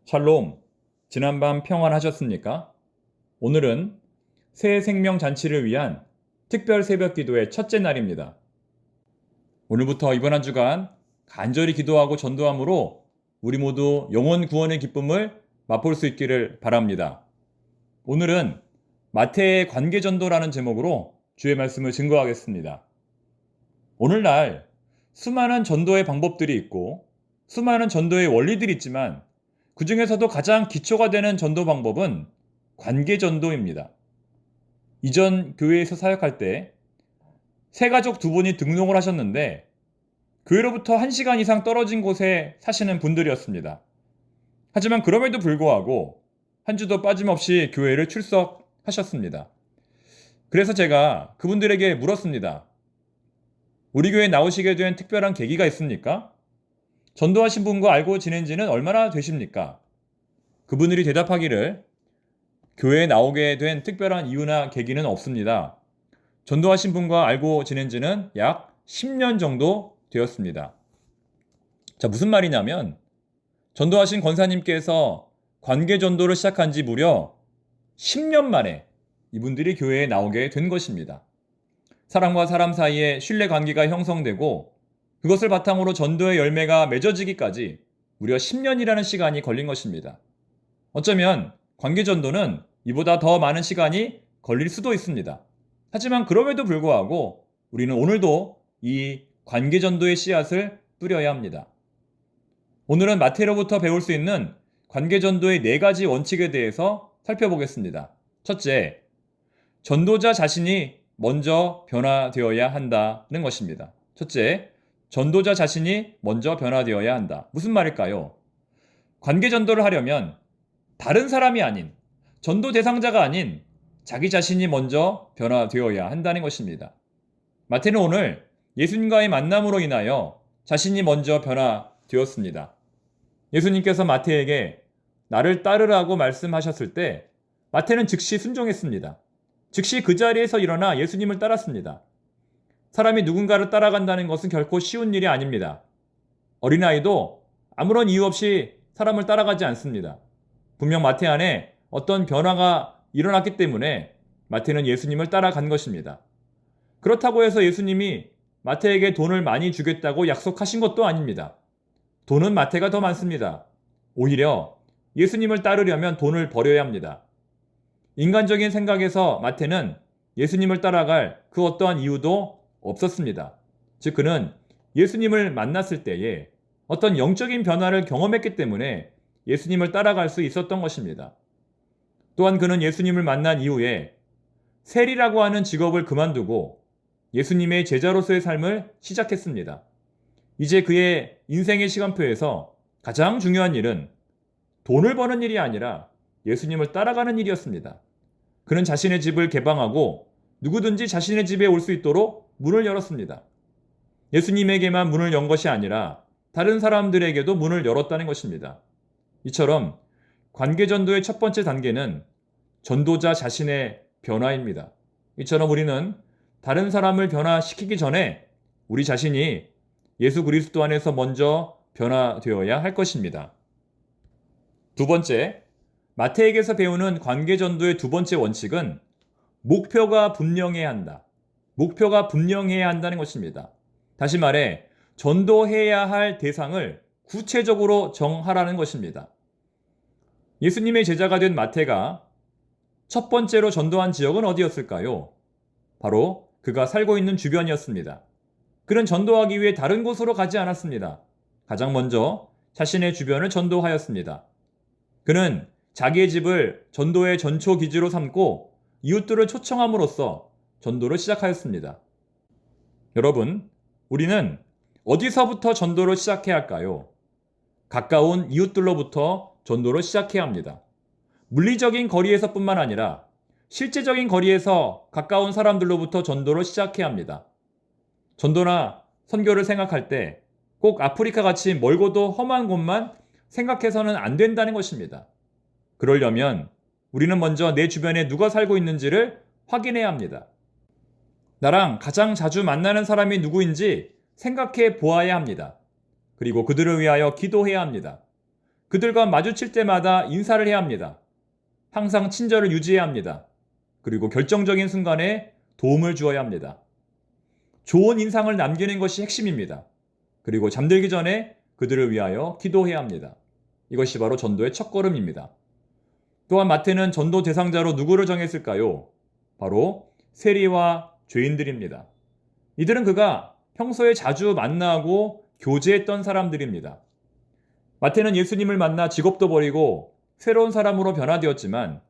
샬롬, 지난밤 평안하셨습니까? 오늘은 새 생명 잔치를 위한 특별 새벽 기도의 첫째 날입니다. 오늘부터 이번 한 주간 간절히 기도하고 전도함으로 우리 모두 영혼 구원의 기쁨을 맛볼 수 있기를 바랍니다. 오늘은 마태의 관계 전도라는 제목으로 주의 말씀을 증거하겠습니다. 오늘날 수많은 전도의 방법들이 있고 수많은 전도의 원리들이 있지만 그 중에서도 가장 기초가 되는 전도 방법은 관계 전도입니다. 이전 교회에서 사역할 때 새가족 두 분이 등록을 하셨는데 교회로부터 1시간 이상 떨어진 곳에 사시는 분들이었습니다. 하지만 그럼에도 불구하고 한 주도 빠짐없이 교회를 출석하셨습니다. 그래서 제가 그분들에게 물었습니다. 우리 교회에 나오시게 된 특별한 계기가 있습니까? 전도하신 분과 알고 지낸 지는 얼마나 되십니까? 그분들이 대답하기를 교회에 나오게 된 특별한 이유나 계기는 없습니다. 전도하신 분과 알고 지낸 지는 약 10년 정도 되었습니다. 자, 무슨 말이냐면 전도하신 권사님께서 관계 전도를 시작한 지 무려 10년 만에 이분들이 교회에 나오게 된 것입니다. 사람과 사람 사이에 신뢰 관계가 형성되고 그것을 바탕으로 전도의 열매가 맺어지기까지 무려 10년이라는 시간이 걸린 것입니다. 어쩌면 관계 전도는 이보다 더 많은 시간이 걸릴 수도 있습니다. 하지만 그럼에도 불구하고 우리는 오늘도 이 관계 전도의 씨앗을 뿌려야 합니다. 오늘은 마태로부터 배울 수 있는 관계 전도의 4가지 원칙에 대해서 살펴보겠습니다. 첫째, 전도자 자신이 먼저 변화되어야 한다는 것입니다. 첫째, 전도자 자신이 먼저 변화되어야 한다. 무슨 말일까요? 관계 전도를 하려면 다른 사람이 아닌, 전도 대상자가 아닌 자기 자신이 먼저 변화되어야 한다는 것입니다. 마태는 오늘 예수님과의 만남으로 인하여 자신이 먼저 변화되었습니다. 예수님께서 마태에게 나를 따르라고 말씀하셨을 때 마태는 즉시 순종했습니다. 즉시 그 자리에서 일어나 예수님을 따랐습니다. 사람이 누군가를 따라간다는 것은 결코 쉬운 일이 아닙니다. 어린아이도 아무런 이유 없이 사람을 따라가지 않습니다. 분명 마태 안에 어떤 변화가 일어났기 때문에 마태는 예수님을 따라간 것입니다. 그렇다고 해서 예수님이 마태에게 돈을 많이 주겠다고 약속하신 것도 아닙니다. 돈은 마태가 더 많습니다. 오히려 예수님을 따르려면 돈을 버려야 합니다. 인간적인 생각에서 마태는 예수님을 따라갈 그 어떠한 이유도 없었습니다. 즉 그는 예수님을 만났을 때에 어떤 영적인 변화를 경험했기 때문에 예수님을 따라갈 수 있었던 것입니다. 또한 그는 예수님을 만난 이후에 세리라고 하는 직업을 그만두고 예수님의 제자로서의 삶을 시작했습니다. 이제 그의 인생의 시간표에서 가장 중요한 일은 돈을 버는 일이 아니라 예수님을 따라가는 일이었습니다. 그는 자신의 집을 개방하고 누구든지 자신의 집에 올 수 있도록 문을 열었습니다. 예수님에게만 문을 연 것이 아니라 다른 사람들에게도 문을 열었다는 것입니다. 이처럼 관계전도의 첫 번째 단계는 전도자 자신의 변화입니다. 이처럼 우리는 다른 사람을 변화시키기 전에 우리 자신이 예수 그리스도 안에서 먼저 변화되어야 할 것입니다. 두 번째, 마태에게서 배우는 관계전도의 두 번째 원칙은 목표가 분명해야 한다. 목표가 분명해야 한다는 것입니다. 다시 말해 전도해야 할 대상을 구체적으로 정하라는 것입니다. 예수님의 제자가 된 마태가 첫 번째로 전도한 지역은 어디였을까요? 바로 그가 살고 있는 주변이었습니다. 그는 전도하기 위해 다른 곳으로 가지 않았습니다. 가장 먼저 자신의 주변을 전도하였습니다. 그는 자기의 집을 전도의 전초 기지로 삼고 이웃들을 초청함으로써 전도를 시작하였습니다. 여러분, 우리는 어디서부터 전도를 시작해야 할까요? 가까운 이웃들로부터 전도를 시작해야 합니다. 물리적인 거리에서뿐만 아니라 실제적인 거리에서 가까운 사람들로부터 전도를 시작해야 합니다. 전도나 선교를 생각할 때 꼭 아프리카 같이 멀고도 험한 곳만 생각해서는 안 된다는 것입니다. 그러려면 우리는 먼저 내 주변에 누가 살고 있는지를 확인해야 합니다. 나랑 가장 자주 만나는 사람이 누구인지 생각해 보아야 합니다. 그리고 그들을 위하여 기도해야 합니다. 그들과 마주칠 때마다 인사를 해야 합니다. 항상 친절을 유지해야 합니다. 그리고 결정적인 순간에 도움을 주어야 합니다. 좋은 인상을 남기는 것이 핵심입니다. 그리고 잠들기 전에 그들을 위하여 기도해야 합니다. 이것이 바로 전도의 첫걸음입니다. 또한 마태는 전도 대상자로 누구를 정했을까요? 바로 세리와 죄인들입니다. 이들은 그가 평소에 자주 만나고 교제했던 사람들입니다. 마태는 예수님을 만나 직업도 버리고 새로운 사람으로 변화되었지만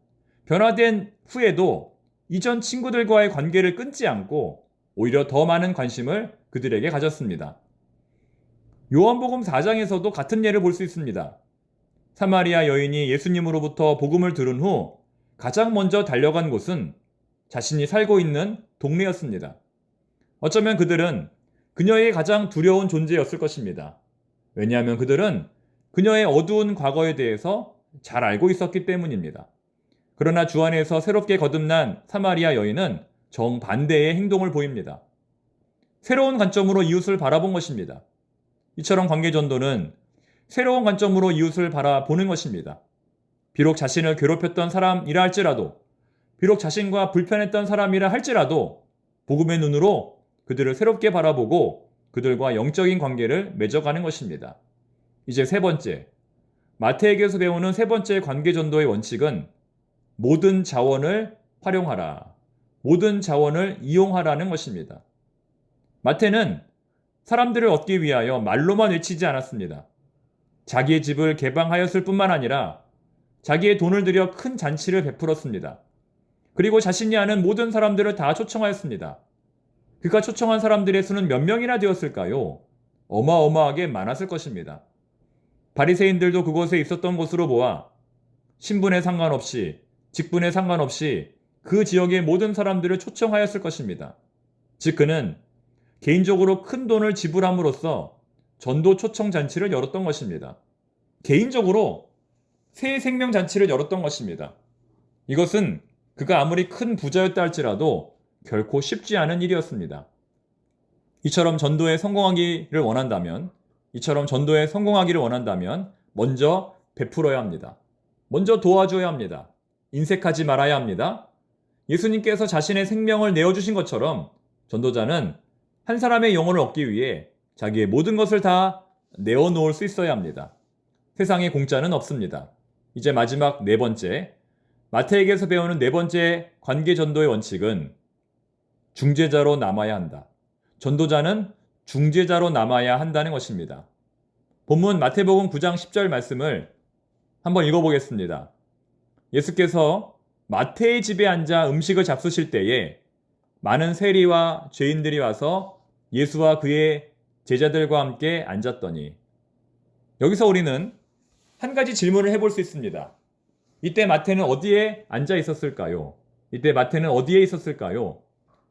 변화된 후에도 이전 친구들과의 관계를 끊지 않고 오히려 더 많은 관심을 그들에게 가졌습니다. 요한복음 4장에서도 같은 예를 볼 수 있습니다. 사마리아 여인이 예수님으로부터 복음을 들은 후 가장 먼저 달려간 곳은 자신이 살고 있는 동네였습니다. 어쩌면 그들은 그녀의 가장 두려운 존재였을 것입니다. 왜냐하면 그들은 그녀의 어두운 과거에 대해서 잘 알고 있었기 때문입니다. 그러나 주 안에서 새롭게 거듭난 사마리아 여인은 정반대의 행동을 보입니다. 새로운 관점으로 이웃을 바라본 것입니다. 이처럼 관계전도는 새로운 관점으로 이웃을 바라보는 것입니다. 비록 자신을 괴롭혔던 사람이라 할지라도, 비록 자신과 불편했던 사람이라 할지라도 복음의 눈으로 그들을 새롭게 바라보고 그들과 영적인 관계를 맺어가는 것입니다. 이제 세 번째, 마태에게서 배우는 세 번째 관계전도의 원칙은 모든 자원을 활용하라, 모든 자원을 이용하라는 것입니다. 마태는 사람들을 얻기 위하여 말로만 외치지 않았습니다. 자기의 집을 개방하였을 뿐만 아니라 자기의 돈을 들여 큰 잔치를 베풀었습니다. 그리고 자신이 아는 모든 사람들을 다 초청하였습니다. 그가 초청한 사람들의 수는 몇 명이나 되었을까요? 어마어마하게 많았을 것입니다. 바리새인들도 그곳에 있었던 것으로 보아 신분에 상관없이, 직분에 상관없이 그 지역의 모든 사람들을 초청하였을 것입니다. 즉 그는 개인적으로 큰 돈을 지불함으로써 전도 초청 잔치를 열었던 것입니다. 개인적으로 새 생명 잔치를 열었던 것입니다. 이것은 그가 아무리 큰 부자였다 할지라도 결코 쉽지 않은 일이었습니다. 이처럼 전도에 성공하기를 원한다면 먼저 베풀어야 합니다. 먼저 도와줘야 합니다. 인색하지 말아야 합니다. 예수님께서 자신의 생명을 내어주신 것처럼 전도자는 한 사람의 영혼을 얻기 위해 자기의 모든 것을 다 내어놓을 수 있어야 합니다. 세상에 공짜는 없습니다. 이제 마지막 네 번째, 마태에게서 배우는 네 번째 관계 전도의 원칙은 중재자로 남아야 한다. 전도자는 중재자로 남아야 한다는 것입니다. 본문 마태복음 9장 10절 말씀을 한번 읽어보겠습니다. 예수께서 마태의 집에 앉아 음식을 잡수실 때에 많은 세리와 죄인들이 와서 예수와 그의 제자들과 함께 앉았더니. 여기서 우리는 한 가지 질문을 해볼 수 있습니다. 이때 마태는 어디에 앉아 있었을까요?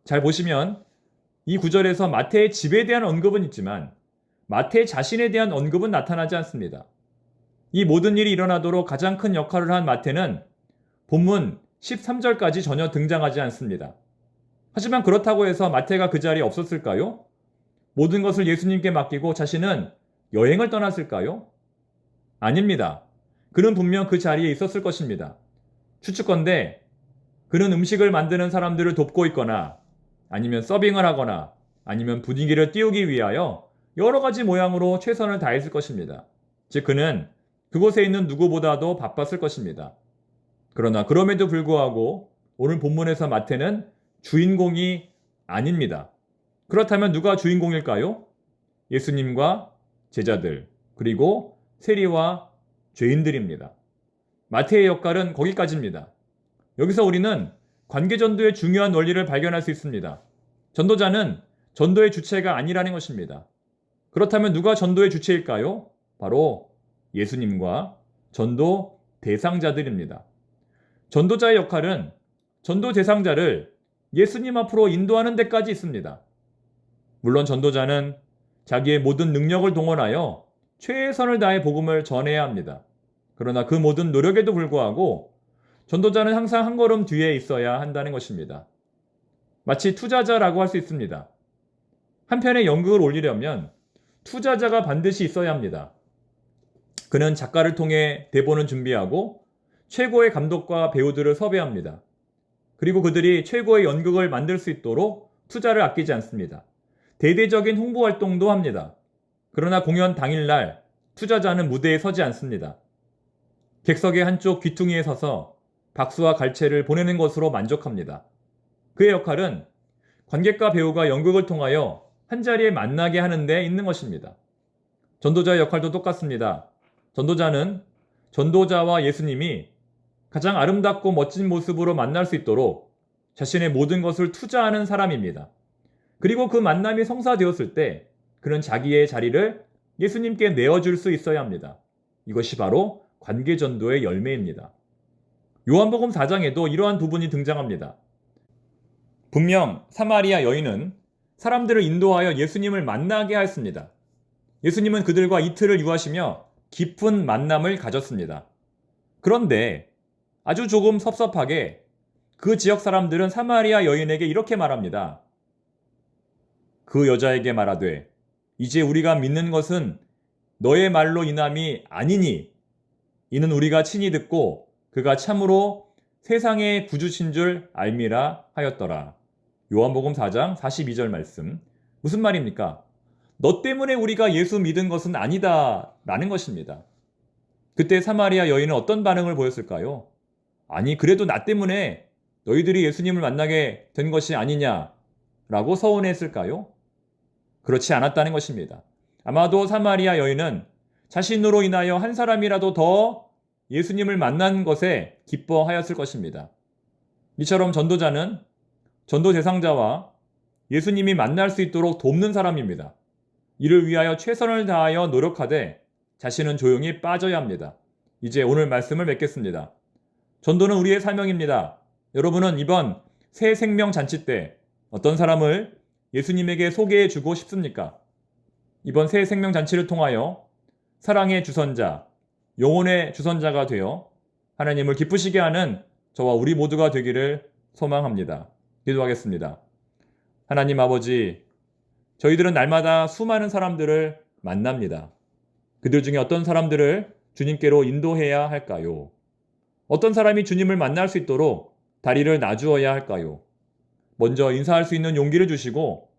잘 보시면 이 구절에서 마태의 집에 대한 언급은 있지만 마태 자신에 대한 언급은 나타나지 않습니다. 이 모든 일이 일어나도록 가장 큰 역할을 한 마태는 본문 13절까지 전혀 등장하지 않습니다. 하지만 그렇다고 해서 마태가 그 자리에 없었을까요? 모든 것을 예수님께 맡기고 자신은 여행을 떠났을까요? 아닙니다. 그는 분명 그 자리에 있었을 것입니다. 추측컨대 그는 음식을 만드는 사람들을 돕고 있거나 아니면 서빙을 하거나 아니면 분위기를 띄우기 위하여 여러 가지 모양으로 최선을 다했을 것입니다. 즉 그는 그곳에 있는 누구보다도 바빴을 것입니다. 그러나 그럼에도 불구하고 오늘 본문에서 마태는 주인공이 아닙니다. 그렇다면 누가 주인공일까요? 예수님과 제자들, 그리고 세리와 죄인들입니다. 마태의 역할은 거기까지입니다. 여기서 우리는 관계전도의 중요한 원리를 발견할 수 있습니다. 전도자는 전도의 주체가 아니라는 것입니다. 그렇다면 누가 전도의 주체일까요? 바로 예수님과 전도 대상자들입니다. 전도자의 역할은 전도 대상자를 예수님 앞으로 인도하는 데까지 있습니다. 물론 전도자는 자기의 모든 능력을 동원하여 최선을 다해 복음을 전해야 합니다. 그러나 그 모든 노력에도 불구하고 전도자는 항상 한 걸음 뒤에 있어야 한다는 것입니다. 마치 투자자라고 할 수 있습니다. 한 편의 연극을 올리려면 투자자가 반드시 있어야 합니다. 그는 작가를 통해 대본을 준비하고 최고의 감독과 배우들을 섭외합니다. 그리고 그들이 최고의 연극을 만들 수 있도록 투자를 아끼지 않습니다. 대대적인 홍보 활동도 합니다. 그러나 공연 당일날 투자자는 무대에 서지 않습니다. 객석의 한쪽 귀퉁이에 서서 박수와 갈채를 보내는 것으로 만족합니다. 그의 역할은 관객과 배우가 연극을 통하여 한자리에 만나게 하는 데 있는 것입니다. 전도자의 역할도 똑같습니다. 전도자는 전도자와 예수님이 가장 아름답고 멋진 모습으로 만날 수 있도록 자신의 모든 것을 투자하는 사람입니다. 그리고 그 만남이 성사되었을 때 그는 자기의 자리를 예수님께 내어줄 수 있어야 합니다. 이것이 바로 관계전도의 열매입니다. 요한복음 4장에도 이러한 부분이 등장합니다. 분명 사마리아 여인은 사람들을 인도하여 예수님을 만나게 하였습니다. 예수님은 그들과 이틀을 유하시며 깊은 만남을 가졌습니다. 그런데 아주 조금 섭섭하게 그 지역 사람들은 사마리아 여인에게 이렇게 말합니다. 그 여자에게 말하되 이제 우리가 믿는 것은 너의 말로 인함이 아니니 이는 우리가 친히 듣고 그가 참으로 세상의 구주신 줄 알미라 하였더라. 요한복음 4장 42절 말씀. 무슨 말입니까? 너 때문에 우리가 예수 믿은 것은 아니다 라는 것입니다. 그때 사마리아 여인은 어떤 반응을 보였을까요? 아니 그래도 나 때문에 너희들이 예수님을 만나게 된 것이 아니냐라고 서운했을까요? 그렇지 않았다는 것입니다. 아마도 사마리아 여인은 자신으로 인하여 한 사람이라도 더 예수님을 만난 것에 기뻐하였을 것입니다. 이처럼 전도자는 전도 대상자와 예수님이 만날 수 있도록 돕는 사람입니다. 이를 위하여 최선을 다하여 노력하되 자신은 조용히 빠져야 합니다. 이제 오늘 말씀을 맺겠습니다. 전도는 우리의 사명입니다. 여러분은 이번 새 생명 잔치 때 어떤 사람을 예수님에게 소개해 주고 싶습니까? 이번 새 생명 잔치를 통하여 사랑의 주선자, 영혼의 주선자가 되어 하나님을 기쁘시게 하는 저와 우리 모두가 되기를 소망합니다. 기도하겠습니다. 하나님 아버지, 저희들은 날마다 수많은 사람들을 만납니다. 그들 중에 어떤 사람들을 주님께로 인도해야 할까요? 어떤 사람이 주님을 만날 수 있도록 다리를 놔주어야 할까요? 먼저 인사할 수 있는 용기를 주시고,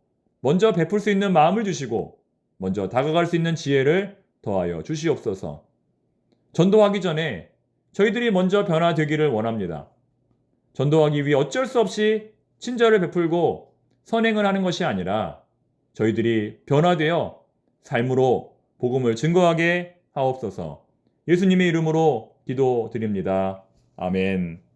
먼저 베풀 수 있는 마음을 주시고, 먼저 다가갈 수 있는 지혜를 더하여 주시옵소서. 전도하기 전에 저희들이 먼저 변화되기를 원합니다. 전도하기 위해 어쩔 수 없이 친절을 베풀고 선행을 하는 것이 아니라 저희들이 변화되어 삶으로 복음을 증거하게 하옵소서. 예수님의 이름으로 기도드립니다. 아멘.